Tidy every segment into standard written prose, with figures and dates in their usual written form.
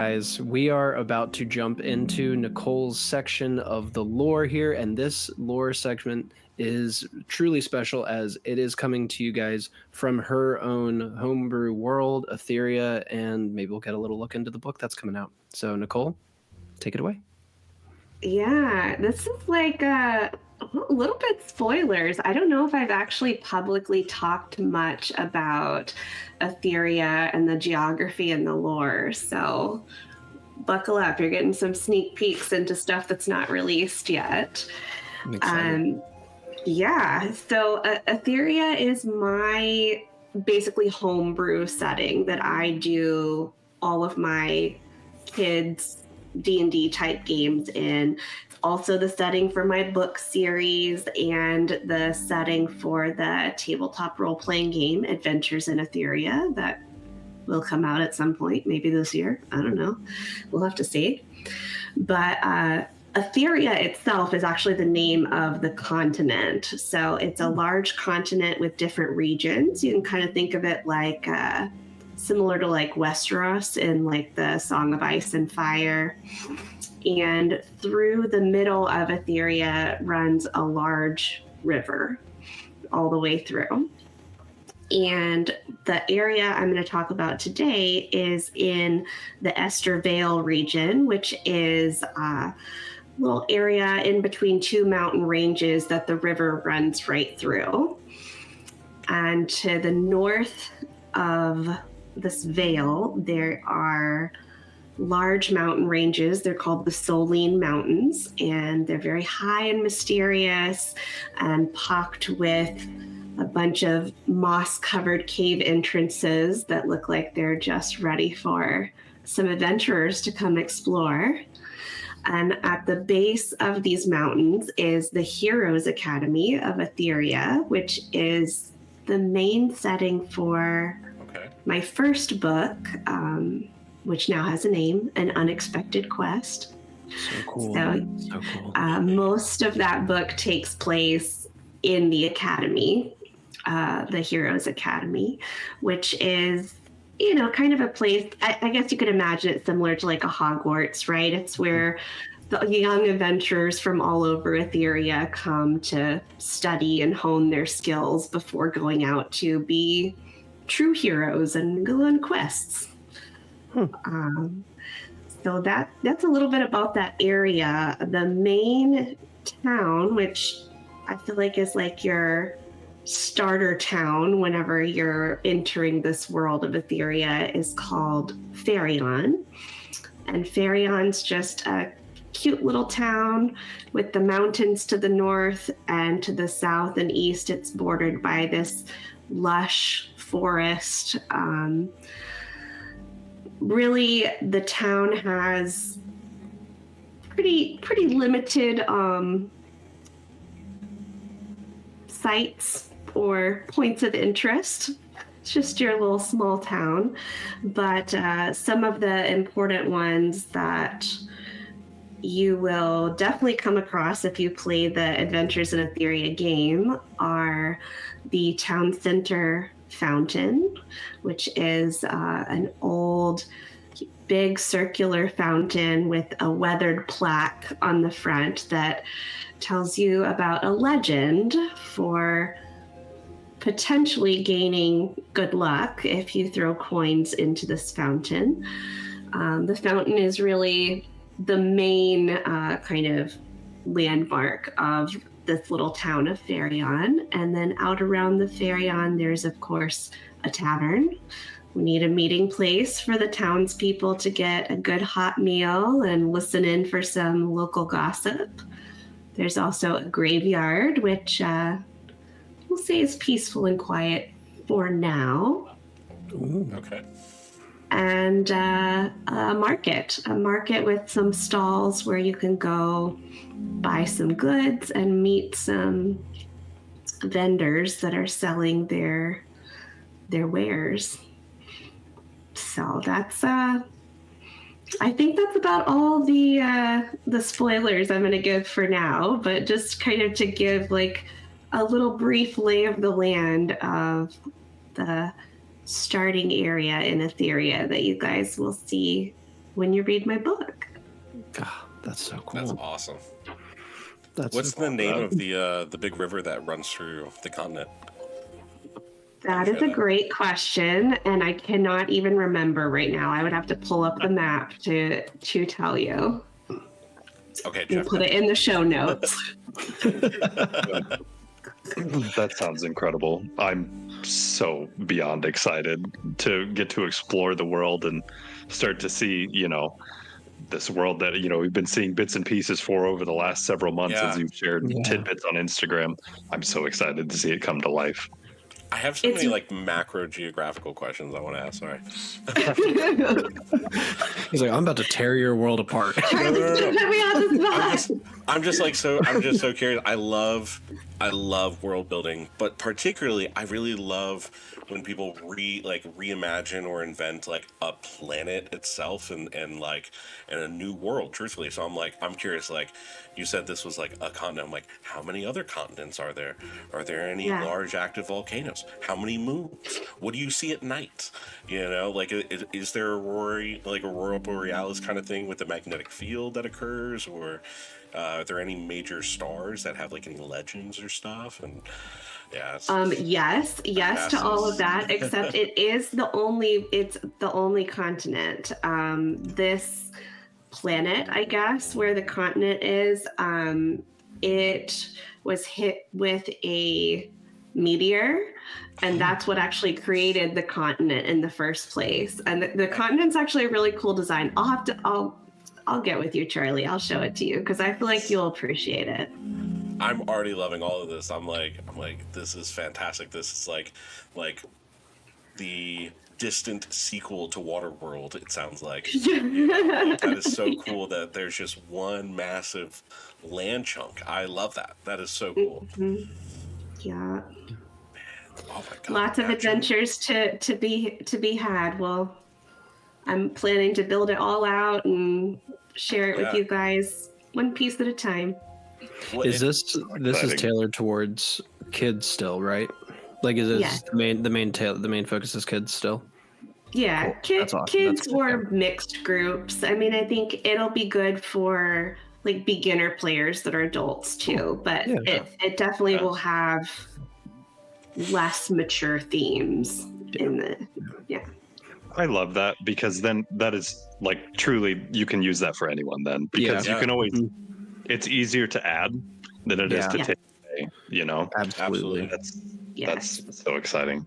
Guys, we are about to jump into Nicole's section of the lore here, and this lore segment is truly special as it is coming to you guys from her own homebrew world, Aetheria, and maybe we'll get a little look into the book that's coming out. So, Nicole, take it away. Yeah, this is like a little bit spoilers. I don't know if I've actually publicly talked much about Aetheria and the geography and the lore. So buckle up. You're getting some sneak peeks into stuff that's not released yet. I'm excited. Yeah, so Aetheria is my basically homebrew setting that I do all of my kids' D&D type games in. It's also the setting for my book series and the setting for the tabletop role-playing game Adventures in Aetheria that will come out at some point, maybe this year. I don't know. We'll have to see. But Aetheria itself is actually the name of the continent. So it's a large continent with different regions. You can kind of think of it like similar to like Westeros in like the Song of Ice and Fire. And through the middle of Aetheria runs a large river all the way through. And the area I'm going to talk about today is in the Ester Vale region, which is a little area in between two mountain ranges that the river runs right through. And to the north of this vale, there are large mountain ranges. They're called the Soline Mountains, and they're very high and mysterious and pocked with a bunch of moss-covered cave entrances that look like they're just ready for some adventurers to come explore. And at the base of these mountains is the Heroes Academy of Aetheria, which is the main setting for my first book, which now has a name, An Unexpected Quest. So cool. So cool. Most of that book takes place in the academy, the Heroes Academy, which is, you know, kind of a place, I guess you could imagine it similar to like a Hogwarts, right? It's where the young adventurers from all over Aetheria come to study and hone their skills before going out to be true heroes and go on quests. So that's a little bit about that area. The main town, which I feel like is like your starter town whenever you're entering this world of Aetheria, is called Ferion. And Ferion's just a cute little town with the mountains to the north, and to the south and east it's bordered by this lush forest. Really, the town has pretty limited sites or points of interest. It's just your little small town. But some of the important ones that you will definitely come across if you play the Adventures in Aetheria game are the town center fountain, which is an old big circular fountain with a weathered plaque on the front that tells you about a legend for potentially gaining good luck if you throw coins into this fountain. The fountain is really the main kind of landmark of this little town of Ferion. And then out around the Ferion, there's of course a tavern. We need a meeting place for the townspeople to get a good hot meal and listen in for some local gossip. There's also a graveyard, which we'll say is peaceful and quiet for now. Ooh, okay. And a market with some stalls where you can go buy some goods and meet some vendors that are selling their wares. So that's I think that's about all the spoilers I'm going to give for now, but just kind of to give like a little brief lay of the land of the starting area in Aetheria that you guys will see when you read my book. God, that's so cool. That's awesome. What's the name of the big river that runs through the continent? That is a great question, and I cannot even remember right now. I would have to pull up the map to tell you. Okay, We'll put it in the show notes. That sounds incredible. I'm so beyond excited to get to explore the world and start to see, this world that, we've been seeing bits and pieces for over the last several months as you've shared tidbits on Instagram. I'm so excited to see it come to life. I have so many macro geographical questions I want to ask. Sorry. He's like, I'm about to tear your world apart. I'm just so curious. I love world building, but particularly I really love when people reimagine or invent like a planet itself and a new world, truthfully. So I'm curious, like you said this was like a continent. I'm like, how many other continents are there? Are there any large active volcanoes? How many moons? What do you see at night? Is there aurora borealis kind of thing with the magnetic field that occurs, or are there any major stars that have like any legends or stuff? And yes to all of that, except it's the only continent. This planet, I guess, where the continent is, it was hit with a meteor, and that's what actually created the continent in the first place. And the continent's actually a really cool design. I'll get with you, Charlie. I'll show it to you because I feel like you'll appreciate it. I'm already loving all of this. I'm like, this is fantastic. This is like the distant sequel to Waterworld. It sounds like that is so cool that there's just one massive land chunk. I love that. That is so cool. Mm-hmm. Yeah. Man. Oh my God. Lots of adventures to be had. Well, I'm planning to build it all out and share it with you guys one piece at a time. Is this is tailored towards kids still, right? Like, is this the main focus is kids still? Yeah, cool. Awesome. Kids or mixed groups. I mean, I think it'll be good for like beginner players that are adults too, but it definitely will have less mature themes in the I love that, because then that is like truly you can use that for anyone then, because you can always it's easier to add than it is to take away, Absolutely. That's so exciting.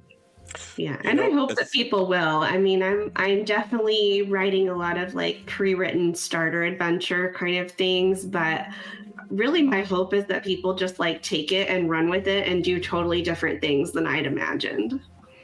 Yeah, and I hope that people will. I mean, I'm definitely writing a lot of like pre-written starter adventure kind of things, but really my hope is that people just like take it and run with it and do totally different things than I'd imagined.